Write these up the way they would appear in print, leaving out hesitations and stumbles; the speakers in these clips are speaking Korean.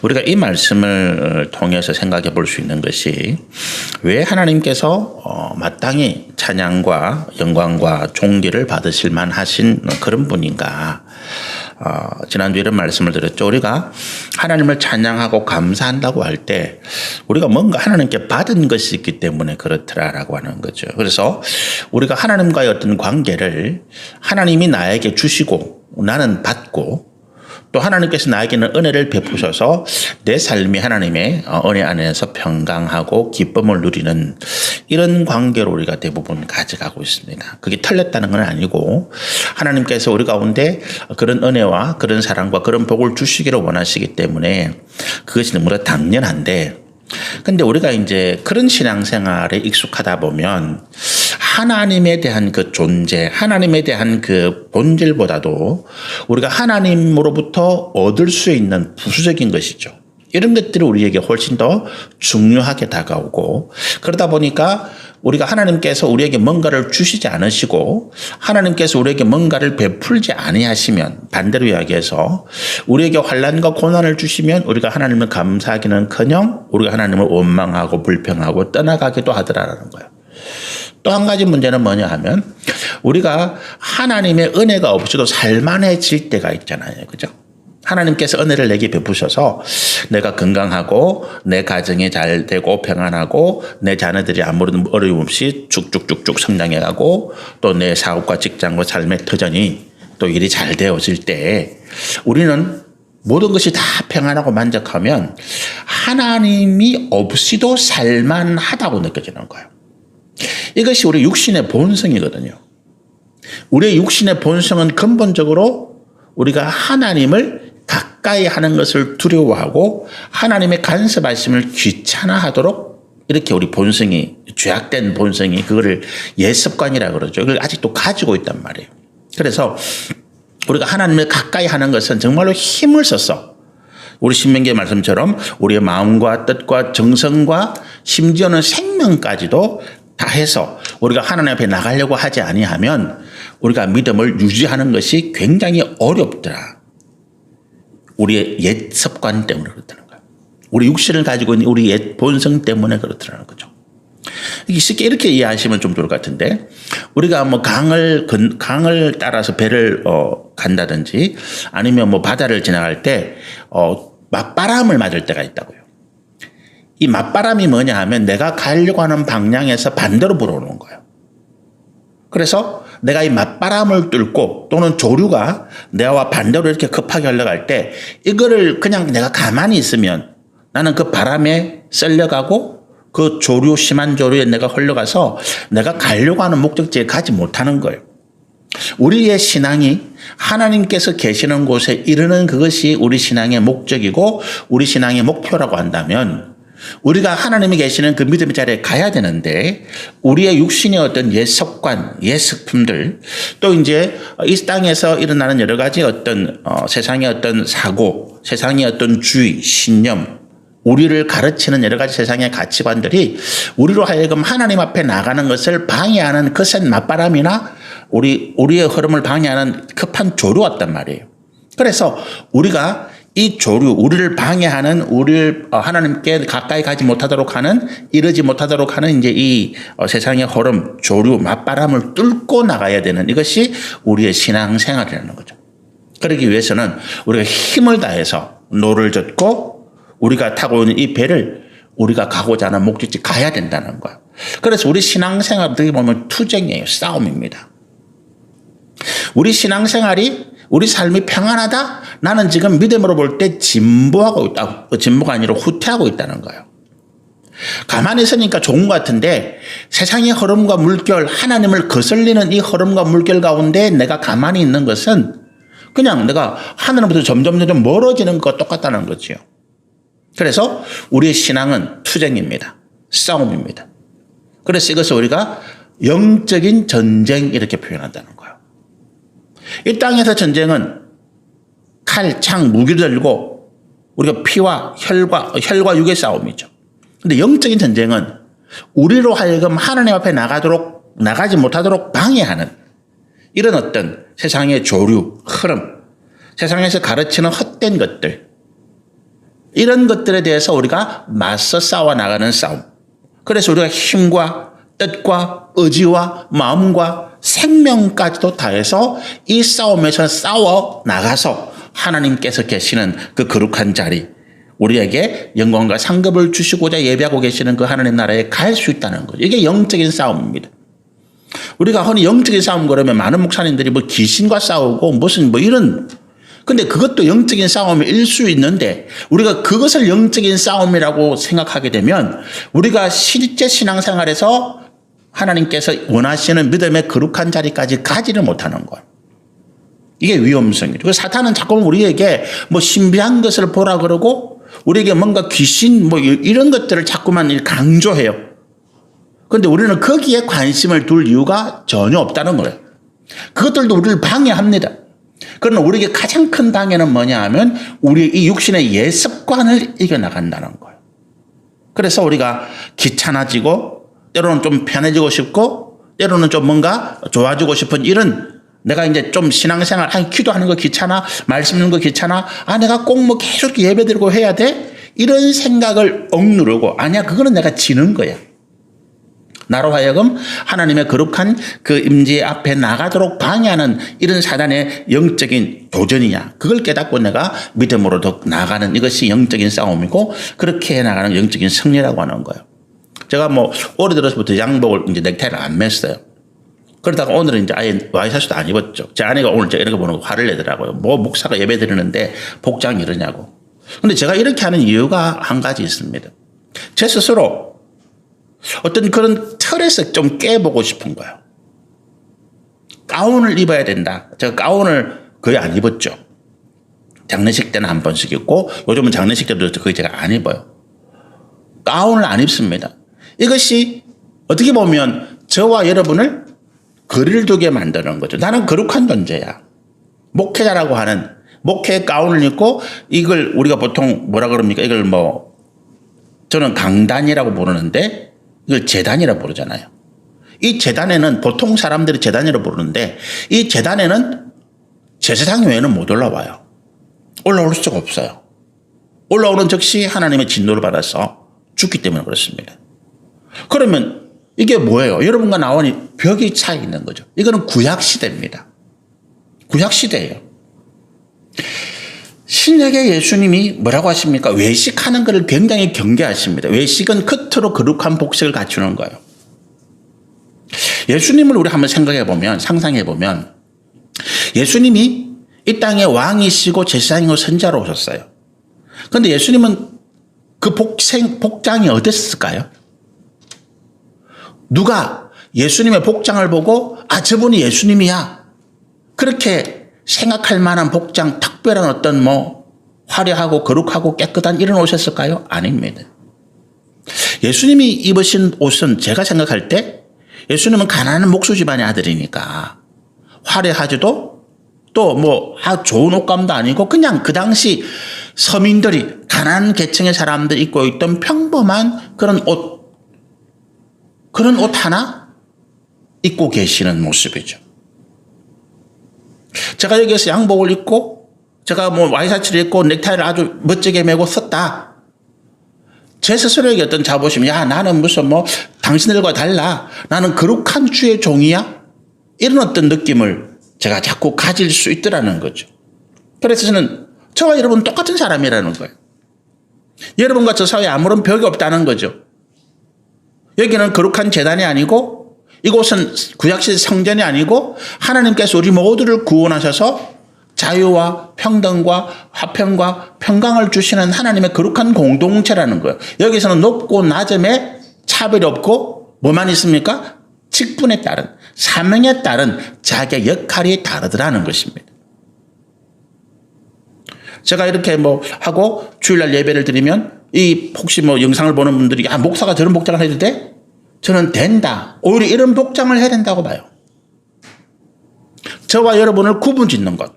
우리가 이 말씀을 통해서 생각해 볼 수 있는 것이 왜 하나님께서 마땅히 찬양과 영광과 존귀를 받으실 만하신 그런 분인가. 지난주에 이런 말씀을 드렸죠. 우리가 하나님을 찬양하고 감사한다고 할 때 우리가 뭔가 하나님께 받은 것이 있기 때문에 그렇더라라고 하는 거죠. 그래서 우리가 하나님과의 어떤 관계를 하나님이 나에게 주시고 나는 받고 또 하나님께서 나에게는 은혜를 베푸셔서 내 삶이 하나님의 은혜 안에서 평강하고 기쁨을 누리는 이런 관계로 우리가 대부분 가져가고 있습니다. 그게 틀렸다는 건 아니고 하나님께서 우리 가운데 그런 은혜와 그런 사랑과 그런 복을 주시기를 원하시기 때문에 그것이 너무나 당연한데, 근데 우리가 이제 그런 신앙생활에 익숙하다 보면 하나님에 대한 그 존재, 하나님에 대한 그 본질보다도 우리가 하나님으로부터 얻을 수 있는 부수적인 것이죠. 이런 것들이 우리에게 훨씬 더 중요하게 다가오고, 그러다 보니까 우리가 하나님께서 우리에게 뭔가를 주시지 않으시고 하나님께서 우리에게 뭔가를 베풀지 아니하시면, 반대로 이야기해서 우리에게 환난과 고난을 주시면 우리가 하나님을 감사하기는커녕 우리가 하나님을 원망하고 불평하고 떠나가기도 하더라라는 거예요. 또 한 가지 문제는 뭐냐 하면 우리가 하나님의 은혜가 없이도 살만해질 때가 있잖아요. 그죠? 하나님께서 은혜를 내게 베푸셔서 내가 건강하고 내 가정이 잘 되고 평안하고 내 자녀들이 아무런 어려움 없이 쭉쭉쭉쭉 성장해가고 또 내 사업과 직장과 삶의 터전이 또 일이 잘 되어질 때 우리는 모든 것이 다 평안하고 만족하면 하나님이 없이도 살만하다고 느껴지는 거예요. 이것이 우리 육신의 본성이거든요. 우리의 육신의 본성은 근본적으로 우리가 하나님을 가까이 하는 것을 두려워하고 하나님의 간섭하심을 귀찮아하도록 이렇게 우리 본성이, 죄악된 본성이 그거를 옛습관이라고 그러죠. 그걸 아직도 가지고 있단 말이에요. 그래서 우리가 하나님을 가까이 하는 것은 정말로 힘을 써서 우리 신명기의 말씀처럼 우리의 마음과 뜻과 정성과 심지어는 생명까지도 다 해서 우리가 하나님 앞에 나가려고 하지 아니하면 우리가 믿음을 유지하는 것이 굉장히 어렵더라. 우리의 옛 습관 때문에 그렇다는 거예요. 우리 육신을 가지고 있는 우리 옛 본성 때문에 그렇더라는 거죠. 쉽게 이렇게 이해하시면 좀 좋을 것 같은데, 우리가 뭐 강을 따라서 배를 간다든지 아니면 뭐 바다를 지나갈 때 맞바람을 맞을 때가 있다고요. 이 맞바람이 뭐냐 하면 내가 가려고 하는 방향에서 반대로 불어오는 거예요. 그래서 내가 이 맞바람을 뚫고 또는 조류가 내와 반대로 이렇게 급하게 흘러갈 때 이거를 그냥 내가 가만히 있으면 나는 그 바람에 쓸려가고 그 심한 조류에 내가 흘러가서 내가 가려고 하는 목적지에 가지 못하는 거예요. 우리의 신앙이 하나님께서 계시는 곳에 이르는 그것이 우리 신앙의 목적이고 우리 신앙의 목표라고 한다면 우리가 하나님이 계시는 그 믿음의 자리에 가야 되는데 우리의 육신의 어떤 옛 습관, 옛 식품들 또 이제 이 땅에서 일어나는 여러 가지 어떤 세상의 어떤 사고, 세상의 어떤 주의, 신념, 우리를 가르치는 여러 가지 세상의 가치관들이 우리로 하여금 하나님 앞에 나가는 것을 방해하는 거센 맞바람이나 우리의 흐름을 방해하는 급한 조류 같단 말이에요. 그래서 우리가 이 조류, 우리를 방해하는, 우리를 하나님께 가까이 가지 못하도록 하는, 이르지 못하도록 하는 이제 이 세상의 흐름, 조류, 맞바람을 뚫고 나가야 되는 이것이 우리의 신앙생활이라는 거죠. 그러기 위해서는 우리가 힘을 다해서 노를 젓고 우리가 타고 있는 이 배를 우리가 가고자 하는 목적지 가야 된다는 거예요. 그래서 우리 신앙생활 어떻게 보면 투쟁이에요. 싸움입니다. 우리 신앙생활이 우리 삶이 평안하다? 나는 지금 믿음으로 볼 때 진보하고 있다. 진보가 아니라 후퇴하고 있다는 거예요. 가만히 있으니까 좋은 것 같은데 세상의 흐름과 물결, 하나님을 거슬리는 이 흐름과 물결 가운데 내가 가만히 있는 것은 그냥 내가 하나님부터 점점 멀어지는 것과 똑같다는 거죠. 그래서 우리의 신앙은 투쟁입니다. 싸움입니다. 그래서 이것을 우리가 영적인 전쟁 이렇게 표현한다는 거예요. 이 땅에서 전쟁은 칼, 창, 무기를 들고 우리가 피와 혈과 육의 싸움이죠. 근데 영적인 전쟁은 우리로 하여금 하나님 앞에 나가지 못하도록 방해하는 이런 어떤 세상의 조류, 흐름, 세상에서 가르치는 헛된 것들, 이런 것들에 대해서 우리가 맞서 싸워 나가는 싸움. 그래서 우리가 힘과 뜻과 의지와 마음과 생명까지도 다해서 이 싸움에서 싸워 나가서 하나님께서 계시는 그 거룩한 자리, 우리에게 영광과 상급을 주시고자 예배하고 계시는 그 하나님 나라에 갈 수 있다는 거죠. 이게 영적인 싸움입니다. 우리가 흔히 영적인 싸움 그러면 많은 목사님들이 뭐 귀신과 싸우고 무슨 뭐 이런, 근데 그것도 영적인 싸움일 수 있는데 우리가 그것을 영적인 싸움이라고 생각하게 되면 우리가 실제 신앙생활에서 하나님께서 원하시는 믿음의 거룩한 자리까지 가지를 못하는 거예요. 이게 위험성이죠. 그래서 사탄은 자꾸 우리에게 뭐 신비한 것을 보라 그러고 우리에게 뭔가 귀신 뭐 이런 것들을 자꾸만 강조해요. 그런데 우리는 거기에 관심을 둘 이유가 전혀 없다는 거예요. 그것들도 우리를 방해합니다. 그러나 우리에게 가장 큰 방해는 뭐냐 하면 우리의 이 육신의 예습관을 이겨나간다는 거예요. 그래서 우리가 귀찮아지고 때로는 좀 편해지고 싶고 때로는 좀 뭔가 좋아지고 싶은 이런, 내가 이제 좀 신앙생활, 기도하는 거 귀찮아, 말씀 읽는 거 귀찮아, 내가 꼭 뭐 계속 예배드리고 해야 돼? 이런 생각을 억누르고, 아니야, 그거는 내가 지는 거야. 나로 하여금 하나님의 거룩한 그 임재 앞에 나가도록 방해하는 이런 사단의 영적인 도전이냐, 그걸 깨닫고 내가 믿음으로 더 나아가는, 이것이 영적인 싸움이고 그렇게 나가는 영적인 승리라고 하는 거예요. 제가 뭐 올해 들어서부터 양복을 이제 넥타이를 안 맸어요. 그러다가 오늘은 이제 아예 와이셔츠도 안 입었죠. 제 아내가 오늘 제가 이런 거 보는 거 화를 내더라고요. 뭐 목사가 예배 드리는데 복장이 이러냐고. 근데 제가 이렇게 하는 이유가 한 가지 있습니다. 제 스스로 어떤 그런 틀에서 좀 깨보고 싶은 거예요. 가운을 입어야 된다. 제가 가운을 거의 안 입었죠. 장례식 때는 한 번씩 입고 요즘은 장례식 때도 거의 제가 안 입어요. 가운을 안 입습니다. 이것이 어떻게 보면 저와 여러분을 거리를 두게 만드는 거죠. 나는 거룩한 존재야. 목회자라고 하는, 목회 가운을 입고 이걸 우리가 보통 뭐라 그럽니까? 이걸 뭐 저는 강단이라고 부르는데 이걸 제단이라고 부르잖아요. 이 제단에는 보통 사람들이 제단이라고 부르는데 이 제단에는 제사장 외에는 못 올라와요. 올라올 수가 없어요. 올라오는 즉시 하나님의 진노를 받아서 죽기 때문에 그렇습니다. 그러면 이게 뭐예요? 여러분과 나오니 벽이 차 있는 거죠. 이거는 구약시대입니다. 구약시대예요. 신약의 예수님이 뭐라고 하십니까? 외식하는 것을 굉장히 경계하십니다. 외식은 끝으로 거룩한 복식을 갖추는 거예요. 예수님을 우리 한번 생각해 보면, 상상해 보면 예수님이 이 땅에 왕이시고 제사장이고 선지자로 오셨어요. 그런데 예수님은 그 복장이 어땠을까요? 누가 예수님의 복장을 보고 저분이 예수님이야, 그렇게 생각할 만한 복장, 특별한 어떤 뭐 화려하고 거룩하고 깨끗한 이런 옷이었을까요? 아닙니다. 예수님이 입으신 옷은 제가 생각할 때 예수님은 가난한 목수 집안의 아들이니까 화려하지도 또 뭐 좋은 옷감도 아니고 그냥 그 당시 서민들이, 가난한 계층의 사람들이 입고 있던 평범한 그런 옷 하나 입고 계시는 모습이죠. 제가 여기서 양복을 입고 제가 뭐 와이셔츠를 입고 넥타이를 아주 멋지게 메고 섰다. 제 스스로에게 어떤 자부심, 나는 무슨 뭐 당신들과 달라, 나는 거룩한 주의 종이야, 이런 어떤 느낌을 제가 자꾸 가질 수 있더라는 거죠. 그래서 저는 저와 여러분 똑같은 사람이라는 거예요. 여러분과 저 사이에 아무런 벽이 없다는 거죠. 여기는 거룩한 제단이 아니고 이곳은 구약시대 성전이 아니고 하나님께서 우리 모두를 구원하셔서 자유와 평등과 화평과 평강을 주시는 하나님의 거룩한 공동체라는 거예요. 여기서는 높고 낮음에 차별이 없고 뭐만 있습니까? 직분에 따른, 사명에 따른 자기의 역할이 다르더라는 것입니다. 제가 이렇게 뭐 하고 주일날 예배를 드리면 혹시 뭐 영상을 보는 분들이 목사가 저런 복장을 해도 돼? 저는 된다. 오히려 이런 복장을 해야 된다고 봐요. 저와 여러분을 구분 짓는 것.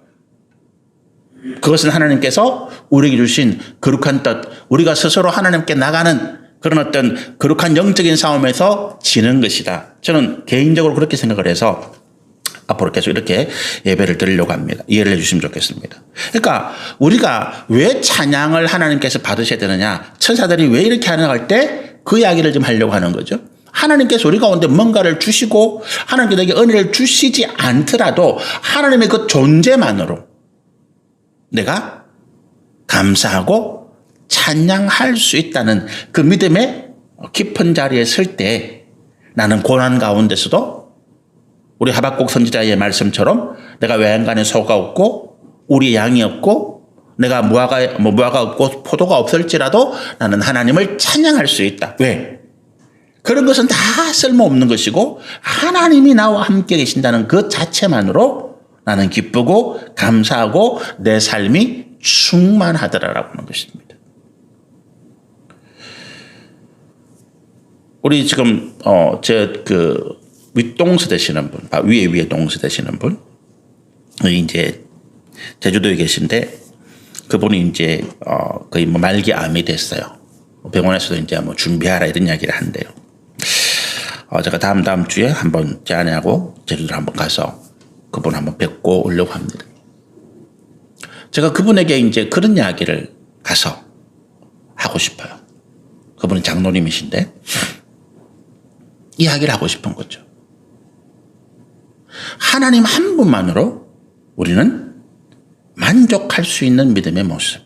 그것은 하나님께서 우리에게 주신 거룩한 뜻, 우리가 스스로 하나님께 나가는 그런 어떤 거룩한 영적인 싸움에서 지는 것이다. 저는 개인적으로 그렇게 생각을 해서 앞으로 계속 이렇게 예배를 드리려고 합니다. 이해를 해주시면 좋겠습니다. 그러니까 우리가 왜 찬양을 하나님께서 받으셔야 되느냐, 천사들이 왜 이렇게 하느냐 할 때 그 이야기를 좀 하려고 하는 거죠. 하나님께서 우리 가운데 뭔가를 주시고 하나님께서 내게 은혜를 주시지 않더라도 하나님의 그 존재만으로 내가 감사하고 찬양할 수 있다는 그 믿음의 깊은 자리에 설 때 나는 고난 가운데서도 우리 하박국 선지자의 말씀처럼 내가 외양간에 소가 없고 우리 양이 없고 내가 무화과 없고 포도가 없을지라도 나는 하나님을 찬양할 수 있다. 왜? 그런 것은 다 쓸모없는 것이고 하나님이 나와 함께 계신다는 그 자체만으로 나는 기쁘고 감사하고 내 삶이 충만하더라라고 하는 것입니다. 우리 지금 윗동서 되시는 분, 위에 동서 되시는 분, 이제 제주도에 계신데 그분이 이제 거의 말기 암이 됐어요. 병원에서도 이제 준비하라 이런 이야기를 한대요. 제가 다음 주에 한번 제 아내하고 제주도를 한번 가서 그분 한번 뵙고 오려고 합니다. 제가 그분에게 이제 그런 이야기를 가서 하고 싶어요. 그분은 장로님이신데 이야기를 하고 싶은 거죠. 하나님 한 분만으로 우리는 만족할 수 있는 믿음의 모습.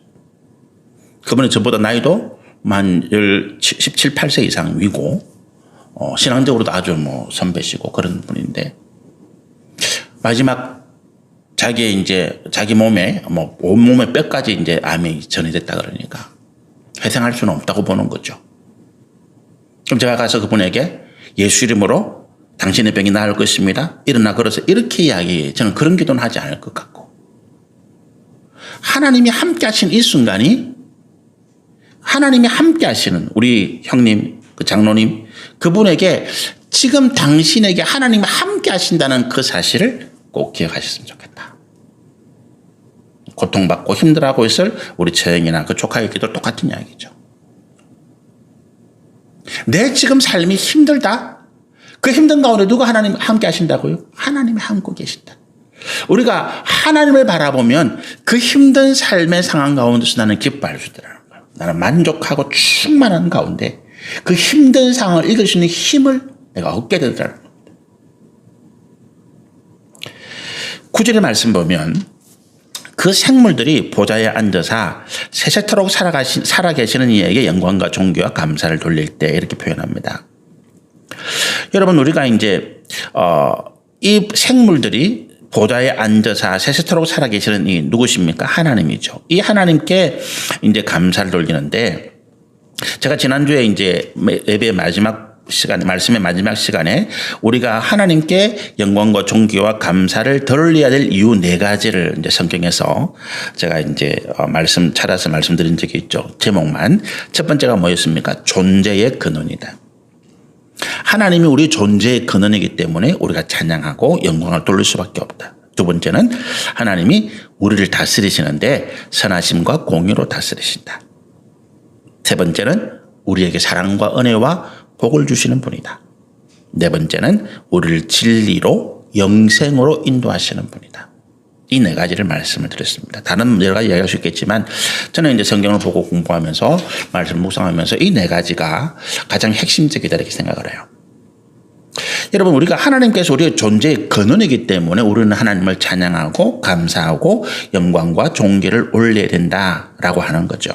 그분은 저보다 나이도 만 17, 18세 이상 위고 신앙적으로도 아주 선배시고 그런 분인데 마지막 자기 몸에 온몸의 뼈까지 이제 암이 전이됐다 그러니까 회생할 수는 없다고 보는 거죠. 그럼 제가 가서 그분에게 예수 이름으로 당신의 병이 나을 것입니다. 일어나 걸어서 이렇게 이야기해. 저는 그런 기도는 하지 않을 것 같고 하나님이 함께 하신 이 순간이 하나님이 함께 하시는 우리 형님, 그 장로님 그분에게 지금 당신에게 하나님이 함께 하신다는 그 사실을 꼭 기억하셨으면 좋겠다. 고통받고 힘들어하고 있을 우리 처형이나 그 조카의 기도 똑같은 이야기죠. 내 지금 삶이 힘들다. 그 힘든 가운데 누가 하나님 함께 하신다고요? 하나님이 함께 계신다. 우리가 하나님을 바라보면 그 힘든 삶의 상황 가운데서 나는 기뻐할 수 있다는 거예요. 나는 만족하고 충만한 가운데 그 힘든 상황을 이길 수 있는 힘을 내가 얻게 되더라는 겁니다. 9절의 말씀 보면 그 생물들이 보좌에 앉아서 세세토록 살아계시는 이에게 영광과 존귀와 감사를 돌릴 때 이렇게 표현합니다. 여러분 우리가 이제 이 생물들이 보좌에 앉아서 세세토록 살아계시는 이 누구십니까? 하나님이죠. 이 하나님께 이제 감사를 돌리는데 제가 지난주에 이제 예배의 마지막 시간에 말씀의 마지막 시간에 우리가 하나님께 영광과 존귀와 감사를 돌려야 될 이유 4가지를 이제 성경에서 제가 이제 찾아서 말씀드린 적이 있죠. 제목만. 첫 번째가 뭐였습니까? 존재의 근원이다. 하나님이 우리 존재의 근원이기 때문에 우리가 찬양하고 영광을 돌릴 수밖에 없다. 두 번째는 하나님이 우리를 다스리시는데 선하심과 공의로 다스리신다. 세 번째는 우리에게 사랑과 은혜와 복을 주시는 분이다. 네 번째는 우리를 진리로 영생으로 인도하시는 분이다. 이 4가지를 말씀을 드렸습니다. 다른 여러 가지 이야기할 수 있겠지만 저는 이제 성경을 보고 공부하면서 말씀을 묵상하면서 이 4가지가 가장 핵심적이다 이렇게 생각을 해요. 여러분 우리가 하나님께서 우리의 존재의 근원이기 때문에 우리는 하나님을 찬양하고 감사하고 영광과 존귀를 올려야 된다라고 하는 거죠.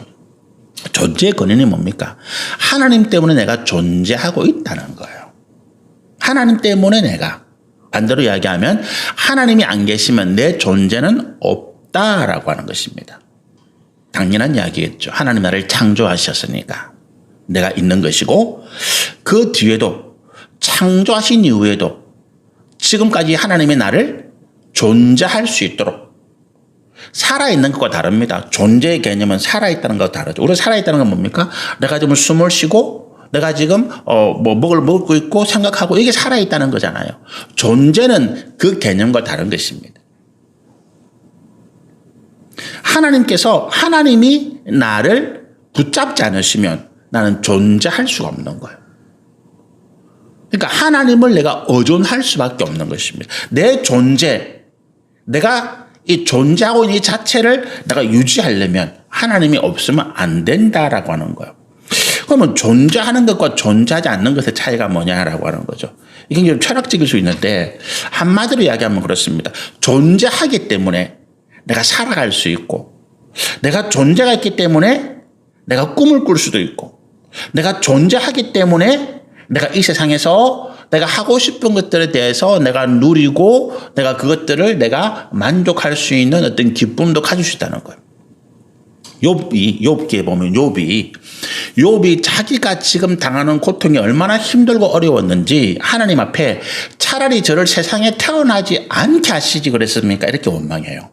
존재의 근원이 뭡니까? 하나님 때문에 내가 존재하고 있다는 거예요. 하나님 때문에 내가 반대로 이야기하면 하나님이 안 계시면 내 존재는 없다라고 하는 것입니다. 당연한 이야기겠죠. 하나님 나를 창조하셨으니까 내가 있는 것이고 그 뒤에도 창조하신 이후에도 지금까지 하나님이 나를 존재할 수 있도록 살아있는 것과 다릅니다. 존재의 개념은 살아있다는 것과 다르죠. 우리가 살아있다는 건 뭡니까? 내가 지금 숨을 쉬고 내가 지금 먹을 먹고 있고 생각하고 이게 살아있다는 거잖아요. 존재는 그 개념과 다른 것입니다. 하나님이 나를 붙잡지 않으시면 나는 존재할 수가 없는 거예요. 그러니까 하나님을 내가 의존할 수밖에 없는 것입니다. 내 존재, 내가 이 존재하고 있는 이 자체를 내가 유지하려면 하나님이 없으면 안 된다라고 하는 거예요. 그러면 존재하는 것과 존재하지 않는 것의 차이가 뭐냐라고 하는 거죠. 이게 좀 철학적일 수 있는데 한마디로 이야기하면 그렇습니다. 존재하기 때문에 내가 살아갈 수 있고, 내가 존재가 있기 때문에 내가 꿈을 꿀 수도 있고, 내가 존재하기 때문에 내가 이 세상에서 내가 하고 싶은 것들에 대해서 내가 누리고 내가 그것들을 내가 만족할 수 있는 어떤 기쁨도 가질 수 있다는 거예요. 욥기에 보면 욥이 자기가 지금 당하는 고통이 얼마나 힘들고 어려웠는지 하나님 앞에 차라리 저를 세상에 태어나지 않게 하시지 그랬습니까? 이렇게 원망해요.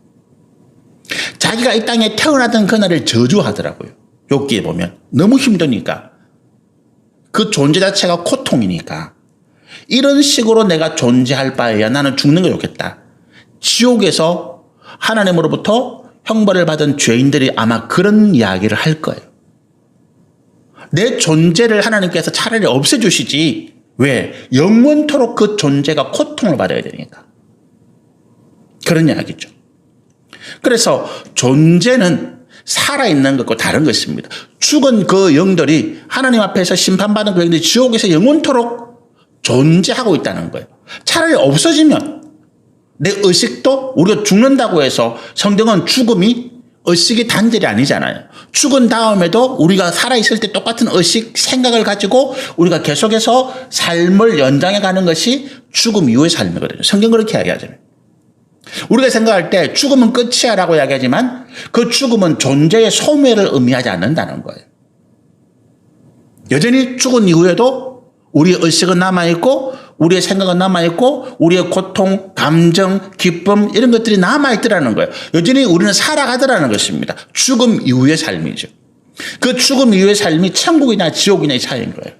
자기가 이 땅에 태어나던 그날을 저주하더라고요. 욥기에 보면 너무 힘드니까, 그 존재 자체가 고통이니까 이런 식으로 내가 존재할 바에야 나는 죽는 게 좋겠다. 지옥에서 하나님으로부터 형벌을 받은 죄인들이 아마 그런 이야기를 할 거예요. 내 존재를 하나님께서 차라리 없애주시지, 왜? 영원토록 그 존재가 고통을 받아야 되니까. 그런 이야기죠. 그래서 존재는 살아있는 것과 다른 것입니다. 죽은 그 영들이 하나님 앞에서 심판받은 그 영들이 지옥에서 영원토록 존재하고 있다는 거예요. 차라리 없어지면 내 의식도, 우리가 죽는다고 해서 성경은 죽음이 의식이 단절이 아니잖아요. 죽은 다음에도 우리가 살아있을 때 똑같은 의식, 생각을 가지고 우리가 계속해서 삶을 연장해 가는 것이 죽음 이후의 삶이거든요. 성경 그렇게 이야기하잖아요. 우리가 생각할 때 죽음은 끝이야 라고 이야기하지만 그 죽음은 존재의 소멸을 의미하지 않는다는 거예요. 여전히 죽은 이후에도 우리의 의식은 남아있고, 우리의 생각은 남아있고, 우리의 고통, 감정, 기쁨 이런 것들이 남아있더라는 거예요. 여전히 우리는 살아가더라는 것입니다. 죽음 이후의 삶이죠. 그 죽음 이후의 삶이 천국이냐 지옥이냐의 차이인 거예요.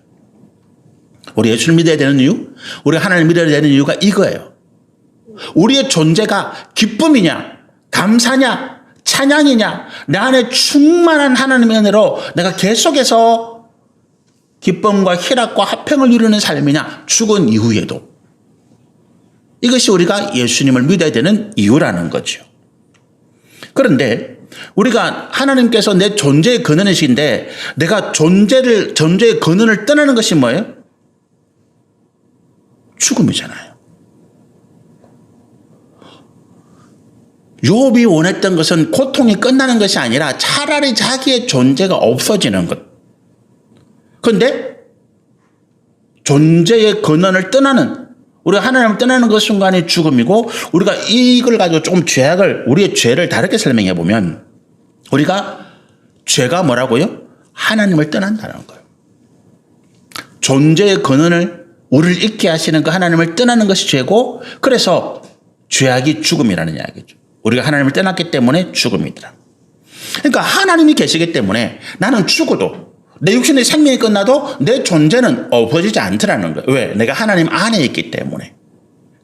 우리 예수를 믿어야 되는 이유, 우리 하나님을 믿어야 되는 이유가 이거예요. 우리의 존재가 기쁨이냐, 감사냐, 찬양이냐, 내 안에 충만한 하나님의 은혜로 내가 계속해서 기쁨과 희락과 화평을 누리는 삶이냐, 죽은 이후에도. 이것이 우리가 예수님을 믿어야 되는 이유라는 거죠. 그런데 우리가 하나님께서 내 존재의 근원이신데 내가 존재의 근원을 떠나는 것이 뭐예요? 죽음이잖아요. 욥이 원했던 것은 고통이 끝나는 것이 아니라 차라리 자기의 존재가 없어지는 것. 그런데 존재의 근원을 떠나는, 우리가 하나님을 떠나는 그 순간이 죽음이고, 우리가 이걸 가지고 조금 우리의 죄를 다르게 설명해 보면, 우리가 죄가 뭐라고요? 하나님을 떠난다는 거예요. 존재의 근원을 우리를 잊게 하시는 그 하나님을 떠나는 것이 죄고, 그래서 죄악이 죽음이라는 이야기죠. 우리가 하나님을 떠났기 때문에 죽음이더라. 그러니까 하나님이 계시기 때문에 나는 죽어도, 내 육신의 생명이 끝나도 내 존재는 없어지지 않더라는 거예요. 왜? 내가 하나님 안에 있기 때문에.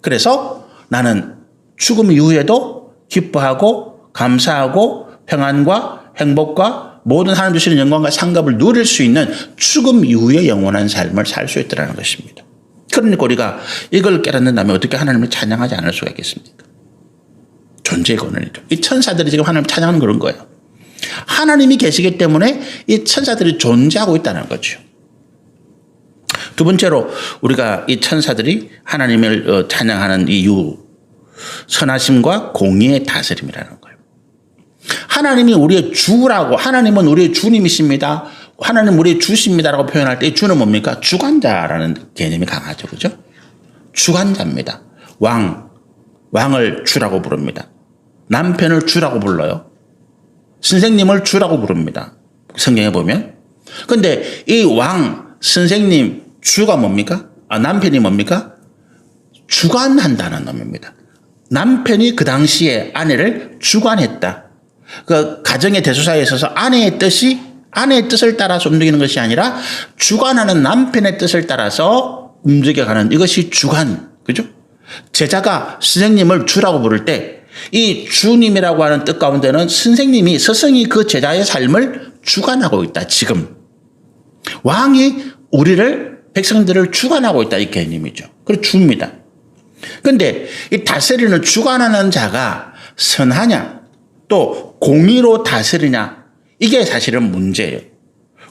그래서 나는 죽음 이후에도 기뻐하고 감사하고 평안과 행복과 모든 하나님 주시는 영광과 상급을 누릴 수 있는 죽음 이후의 영원한 삶을 살 수 있다는 것입니다. 그러니까 우리가 이걸 깨닫는다면 어떻게 하나님을 찬양하지 않을 수가 있겠습니까? 존재의 근원이죠. 이 천사들이 지금 하나님을 찬양하는 그런 거예요. 하나님이 계시기 때문에 이 천사들이 존재하고 있다는 거죠. 두 번째로 우리가 이 천사들이 하나님을 찬양하는 이유, 선하심과 공의의 다스림이라는 거예요. 하나님이 우리의 주라고, 하나님은 우리의 주님이십니다, 하나님 우리의 주십니다라고 표현할 때 이 주는 뭡니까? 주관자라는 개념이 강하죠. 그죠? 주관자입니다. 왕을 주라고 부릅니다. 남편을 주라고 불러요. 선생님을 주라고 부릅니다. 성경에 보면. 근데 이 선생님, 주가 뭡니까? 남편이 뭡니까? 주관한다는 놈입니다. 남편이 그 당시에 아내를 주관했다. 그 가정의 대소사에 있어서 아내의 뜻을 따라서 움직이는 것이 아니라 주관하는 남편의 뜻을 따라서 움직여가는, 이것이 주관. 그죠? 제자가 선생님을 주라고 부를 때 이 주님이라고 하는 뜻 가운데는 스승이 그 제자의 삶을 주관하고 있다. 지금 왕이 우리를 백성들을 주관하고 있다 이 개념이죠. 그리고 줍니다. 그런데 이 다스리는 주관하는 자가 선하냐 또 공의로 다스리냐 이게 사실은 문제예요.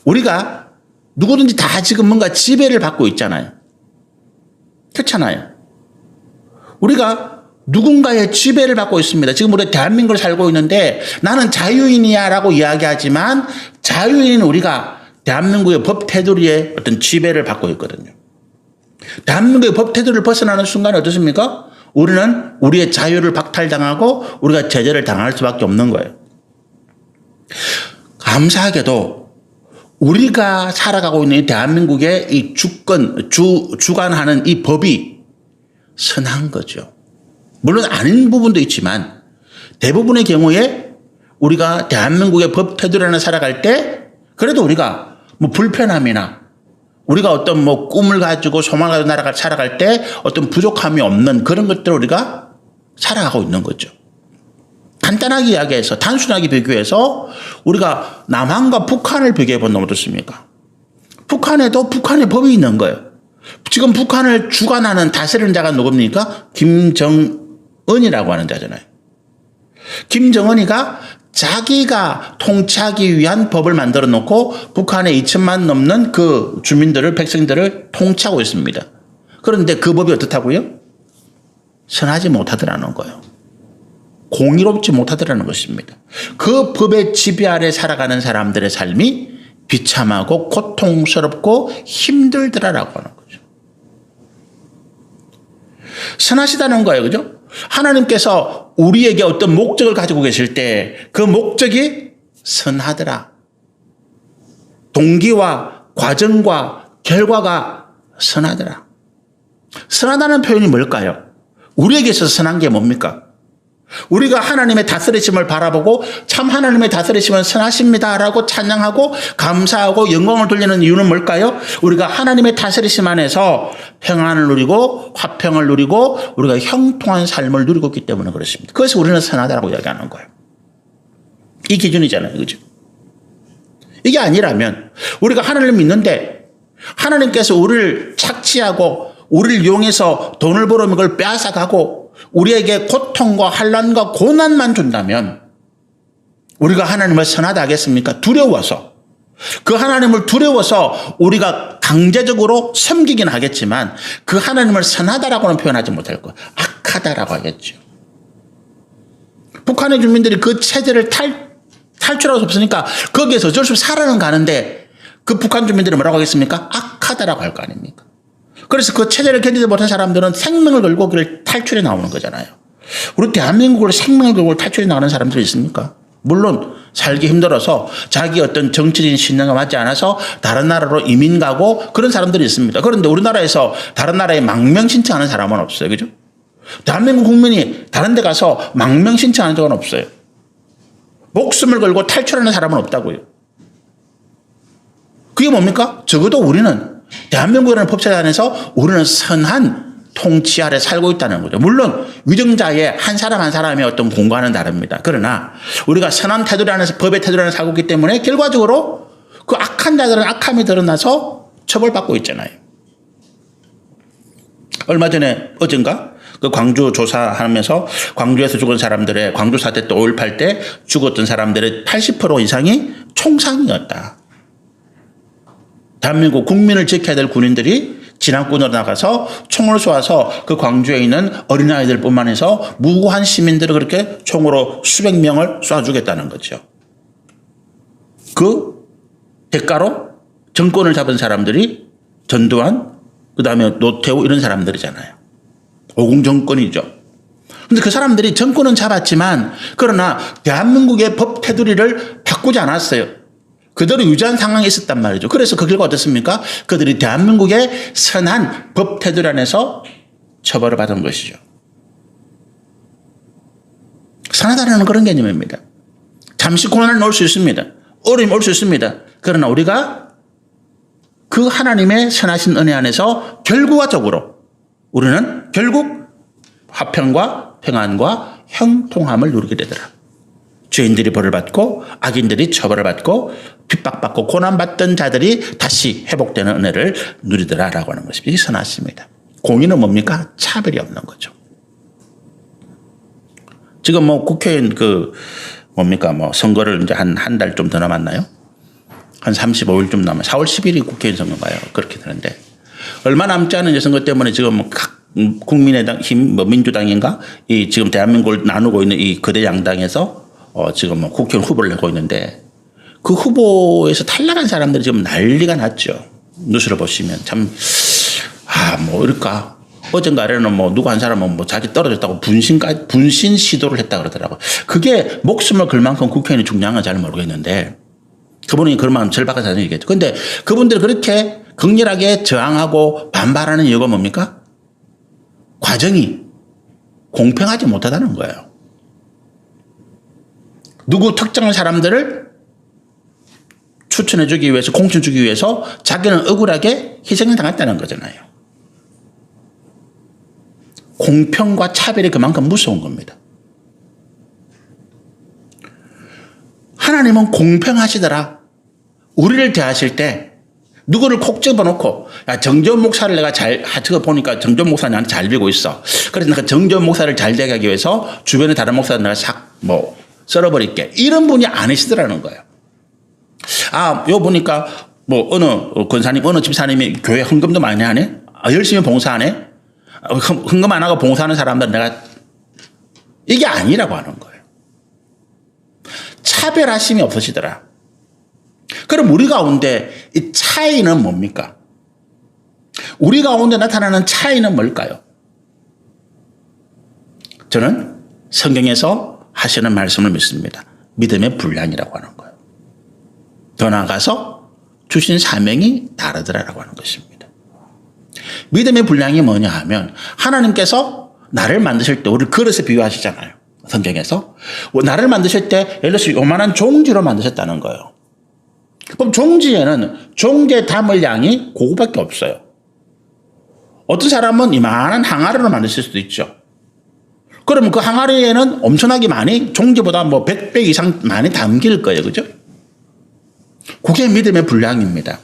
우리가 누구든지 다 지금 뭔가 지배를 받고 있잖아요. 그렇잖아요. 우리가 누군가의 지배를 받고 있습니다. 지금 우리 대한민국을 살고 있는데 나는 자유인이야 라고 이야기하지만 자유인은 우리가 대한민국의 법 테두리에 어떤 지배를 받고 있거든요. 대한민국의 법 테두리를 벗어나는 순간에 어떻습니까? 우리는 우리의 자유를 박탈당하고 우리가 제재를 당할 수밖에 없는 거예요. 감사하게도 우리가 살아가고 있는 이 대한민국의 이 주관하는 이 법이 선한 거죠. 물론 아닌 부분도 있지만 대부분의 경우에 우리가 대한민국의 법 테두리 안에 살아갈 때 그래도 우리가 뭐 불편함이나 우리가 어떤 뭐 꿈을 가지고 소망을 가지고 살아갈 때 어떤 부족함이 없는 그런 것들을 우리가 살아가고 있는 거죠. 간단하게 이야기해서 단순하게 비교해서 우리가 남한과 북한을 비교해 본다면 어떻습니까? 북한에도 북한의 법이 있는 거예요. 지금 북한을 주관하는 다스리는 자가 누굽니까? 김정은이라고 하는 자잖아요. 김정은이가 자기가 통치하기 위한 법을 만들어 놓고 북한의 2천만 넘는 그 주민들을 백성들을 통치하고 있습니다. 그런데 그 법이 어떻다고요? 선하지 못하더라는 거예요. 공의롭지 못하더라는 것입니다. 그 법의 지배 아래 살아가는 사람들의 삶이 비참하고 고통스럽고 힘들더라라고 하는 거죠. 선하시다는 거예요. 그죠? 하나님께서 우리에게 어떤 목적을 가지고 계실 때 그 목적이 선하더라. 동기와 과정과 결과가 선하더라. 선하다는 표현이 뭘까요? 우리에게 있어서 선한 게 뭡니까? 우리가 하나님의 다스리심을 바라보고 참 하나님의 다스리심은 선하십니다라고 찬양하고 감사하고 영광을 돌리는 이유는 뭘까요? 우리가 하나님의 다스리심 안에서 평안을 누리고 화평을 누리고 우리가 형통한 삶을 누리고 있기 때문에 그렇습니다. 그래서 우리는 선하다라고 이야기하는 거예요. 이 기준이잖아요. 그죠? 이게 아니라면 우리가 하나님을 믿는데 하나님께서 우리를 착취하고 우리를 이용해서 돈을 벌어면 그걸 빼앗아가고 우리에게 고통과 환난과 고난만 준다면 우리가 하나님을 선하다 하겠습니까? 두려워서. 그 하나님을 두려워서 우리가 강제적으로 섬기긴 하겠지만 그 하나님을 선하다라고는 표현하지 못할 거예요. 악하다라고 하겠죠. 북한의 주민들이 그 체제를 탈출할 수 없으니까 거기에서 어쩔 수 없이 살아는 가는데 그 북한 주민들이 뭐라고 하겠습니까? 악하다라고 할 거 아닙니까? 그래서 그 체제를 견디지 못한 사람들은 생명을 걸고 그를 탈출해 나오는 거잖아요. 우리 대한민국으로 생명을 걸고 탈출해 나가는 사람들이 있습니까? 물론 살기 힘들어서 자기 어떤 정치적인 신념과 맞지 않아서 다른 나라로 이민 가고 그런 사람들이 있습니다. 그런데 우리나라에서 다른 나라에 망명 신청하는 사람은 없어요. 그죠? 대한민국 국민이 다른 데 가서 망명 신청하는 적은 없어요. 목숨을 걸고 탈출하는 사람은 없다고요. 그게 뭡니까? 적어도 우리는 대한민국이라는 법제도 안에서 우리는 선한 통치 아래 살고 있다는 거죠. 물론 위정자의 한 사람 한 사람의 어떤 공간은 다릅니다. 그러나 우리가 선한 테두리 안에서 법의 테두리 안에서 살고 있기 때문에 결과적으로 그 악한 자들은 악함이 드러나서 처벌받고 있잖아요. 얼마 전에 어젠가 그 광주 조사하면서 광주에서 죽은 사람들의 광주 사태 때 5.18 때 죽었던 사람들의 80% 이상이 총상이었다. 대한민국 국민을 지켜야 될 군인들이 진압군으로 나가서 총을 쏘아서 그 광주에 있는 어린아이들 뿐만 해서 무고한 시민들을 그렇게 총으로 수백 명을 쏴주겠다는 거죠. 그 대가로 정권을 잡은 사람들이 전두환, 그 다음에 노태우 이런 사람들이잖아요. 오공정권이죠. 근데 그 사람들이 정권은 잡았지만 그러나 대한민국의 법 테두리를 바꾸지 않았어요. 그대로 유지한 상황에 있었단 말이죠. 그래서 그 결과 어떻습니까? 그들이 대한민국의 선한 법 테두리 안에서 처벌을 받은 것이죠. 선하다는 그런 개념입니다. 잠시 고난을 올 수 있습니다. 어려움이 올 수 있습니다. 그러나 우리가 그 하나님의 선하신 은혜 안에서 결과적으로 우리는 결국 화평과 평안과 형통함을 누리게 되더라. 죄인들이 벌을 받고 악인들이 처벌을 받고 핍박받고 고난받던 자들이 다시 회복되는 은혜를 누리더라라고 하는 것입니다. 이게 선하십니다. 공의는 뭡니까? 차별이 없는 거죠. 지금 뭐 국회의원 선거를 이제 한 달 좀 더 남았나요? 한 35일 좀 남아. 4월 10일이 국회의원 선거인가요? 그렇게 되는데 얼마 남지 않은 선거 때문에 지금 각 국민의힘, 민주당인가 이 지금 대한민국을 나누고 있는 이 거대 양당에서 지금 국회의원 후보를 내고 있는데 그 후보에서 탈락한 사람들이 지금 난리가 났죠. 뉴스를 보시면 참 이럴까. 어젠가에는 누구 한 사람은 자기 떨어졌다고 분신 시도를 했다 그러더라고. 그게 목숨을 걸 만큼 국회의원이 중요한 잘 모르겠는데 그분이 그러면 절박한 사정이겠죠. 근데 그분들이 그렇게 극렬하게 저항하고 반발하는 이유가 뭡니까? 과정이 공평하지 못하다는 거예요. 누구 특정한 사람들을 추천해주기 위해서, 공천주기 위해서 자기는 억울하게 희생을 당했다는 거잖아요. 공평과 차별이 그만큼 무서운 겁니다. 하나님은 공평하시더라. 우리를 대하실 때 누구를 콕 집어놓고 정재원 목사를 내가 저거 보니까 정재원 목사 나한테 잘 빌고 있어. 그래서 내가 정재원 목사를 잘 되게 하기 위해서 주변에 다른 목사를 내가 썰어버릴게. 이런 분이 아니시더라는 거예요. 요 보니까 어느 권사님, 어느 집사님이 교회 헌금도 많이 하네? 열심히 봉사하네? 헌금 안 하고 봉사하는 사람들은 내가 이게 아니라고 하는 거예요. 차별하심이 없으시더라. 그럼 우리 가운데 이 차이는 뭡니까? 우리 가운데 나타나는 차이는 뭘까요? 저는 성경에서 하시는 말씀을 믿습니다. 믿음의 분량이라고 하는 거예요. 더 나아가서 주신 사명이 다르더라라고 하는 것입니다. 믿음의 분량이 뭐냐 하면 하나님께서 나를 만드실 때 우리 그릇에 비유하시잖아요. 성경에서. 나를 만드실 때 예를 들어서 요만한 종지로 만드셨다는 거예요. 그럼 종지에는 종지에 담을 양이 그거밖에 없어요. 어떤 사람은 이만한 항아리로 만드실 수도 있죠. 그러면 그 항아리에는 엄청나게 많이 종지보다 100배 이상 많이 담길 거예요. 그죠? 그게 믿음의 분량입니다.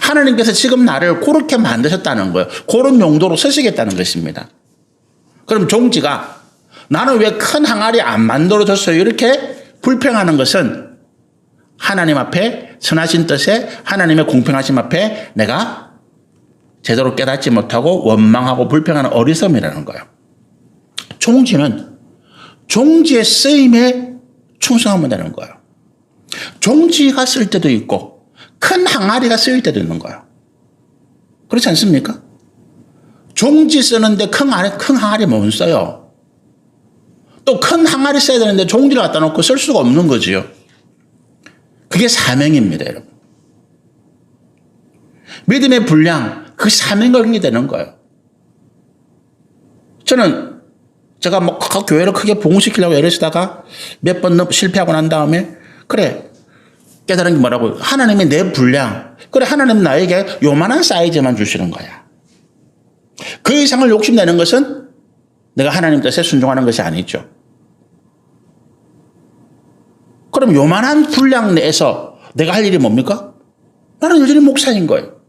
하나님께서 지금 나를 그렇게 만드셨다는 거예요. 그런 용도로 쓰시겠다는 것입니다. 그럼 종지가 나는 왜 큰 항아리 안 만들어졌어요? 이렇게 불평하는 것은 하나님 앞에 선하신 뜻에 하나님의 공평하심 앞에 내가 제대로 깨닫지 못하고 원망하고 불평하는 어리석음이라는 거예요. 종지는 종지의 쓰임에 충성하면 되는 거예요. 종지가 쓸 때도 있고 큰 항아리가 쓰일 때도 있는 거예요. 그렇지 않습니까? 종지 쓰는데 큰 항아리 못 써요. 또 큰 항아리 써야 되는데 종지를 갖다 놓고 쓸 수가 없는 거지요. 그게 사명입니다, 여러분. 믿음의 분량, 그 사명이 걸리게 되는 거예요. 저는 제가 교회를 크게 부흥시키려고 애를 쓰다가 몇 번 실패하고 난 다음에 그래 깨달은 게 뭐라고? 하나님이 내 분량. 그래 하나님은 나에게 요만한 사이즈만 주시는 거야. 그 이상을 욕심내는 것은 내가 하나님 뜻에 순종하는 것이 아니죠. 그럼 요만한 분량 내에서 내가 할 일이 뭡니까? 나는 여전히 목사인 거예요.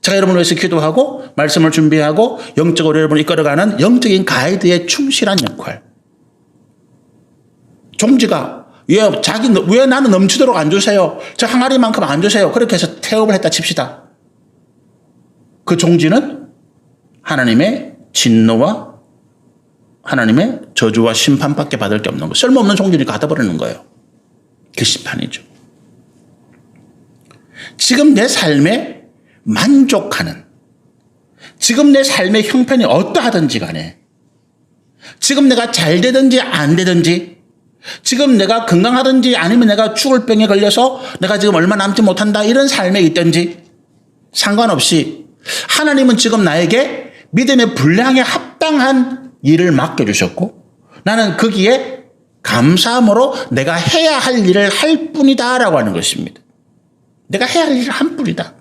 제가 여러분을 위해서 기도하고 말씀을 준비하고 영적으로 여러분을 이끌어가는 영적인 가이드의 충실한 역할. 종지가 왜 나는 넘치도록 안 주세요? 저 항아리만큼 안 주세요. 그렇게 해서 태업을 했다 칩시다. 그 종지는 하나님의 진노와 하나님의 저주와 심판밖에 받을 게 없는 거예요. 쓸모없는 종지니까 갖다버리는 거예요. 그 심판이죠. 지금 내 삶에 만족하는, 지금 내 삶의 형편이 어떠하든지 간에, 지금 내가 잘 되든지 안 되든지, 지금 내가 건강하든지 아니면 내가 죽을 병에 걸려서 내가 지금 얼마 남지 못한다 이런 삶에 있든지 상관없이 하나님은 지금 나에게 믿음의 분량에 합당한 일을 맡겨주셨고 나는 거기에 감사함으로 내가 해야 할 일을 할 뿐이다라고 하는 것입니다. 내가 해야 할 일을 한 뿐이다.